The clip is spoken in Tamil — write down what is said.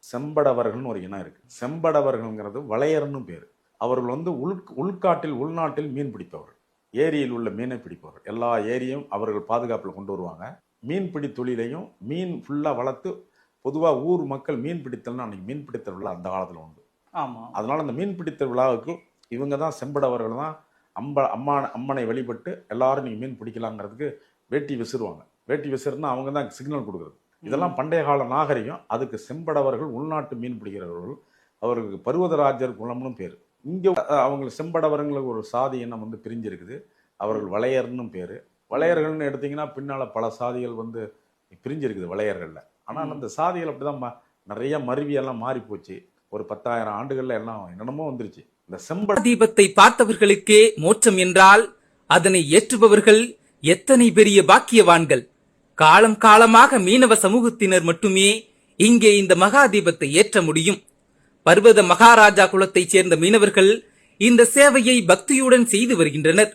செம்படவர்கள்னு ஒரு இனம் இருக்கு. செம்படவர்கள்ங்கிறது வளையர்னு பேர். அவர்கள் வந்து உள்நாட்டில் மீன் பிடிப்பவர்கள். ஏரியில் உள்ள மீனை பிடிப்பவர்கள். எல்லா ஏரியும் அவர்கள் பாதுகாப்பில் கொண்டு வருவாங்க. மீன்பிடி தொழிலையும் மீன் ஃபுல்லாக வளர்த்து பொதுவாக ஊர் மக்கள் மீன் பிடித்தல்னா அன்னைக்கு மீன் பிடித்தல் விழா அந்த காலத்தில் உண்டு. ஆமாம். அதனால அந்த மீன் பிடித்தல் விழாவுக்கு இவங்க தான் செம்படவர்கள் தான் அம்மனை வழிபட்டு எல்லாரும் நீங்கள் மீன் பிடிக்கலாங்கிறதுக்கு வேட்டி விசிறுவாங்க. வேட்டி விசிறுனா அவங்க தான் சிக்னல் கொடுக்குறது. இதெல்லாம் பண்டைய கால நாகரிகம். அதுக்கு செம்படவர்கள் உள்நாட்டு மீன் பிடிக்கிறவர்கள். அவர்களுக்கு பருவதராஜர் குலம்னு பேர். இங்கே அவங்க செம்படவர்களுக்கு ஒரு சாதி இனம் வந்து பிரிஞ்சிருக்குது. அவர்கள் வளையர்னு பேர். வளையர்கள்னு எடுத்தீங்கன்னா பின்னால் பல சாதிகள் வந்து பிரிஞ்சிருக்குது வளையர்களில். ஆனால் அந்த சாதிகள் அப்படிதான் நிறைய மருவியெல்லாம் மாறி போச்சு. ஒரு 10,000 ஆண்டுகள்ல எல்லாம் என்னென்னமோ வந்துருச்சு. இந்த செம்பட தீபத்தை பார்த்தவர்களுக்கே மோட்சம் என்றால் அதனை ஏற்றுபவர்கள் எத்தனை பெரிய பாக்கியவான்கள். காலம் காலமாக மீனவ சமூகத்தினர் மட்டுமே இங்கே இந்த மகா தீபத்தை ஏற்ற முடியும். பர்வத மகாராஜா குலத்தைச் சேர்ந்த மீனவர்கள் இந்த சேவையை பக்தியுடன் செய்து வருகின்றனர்.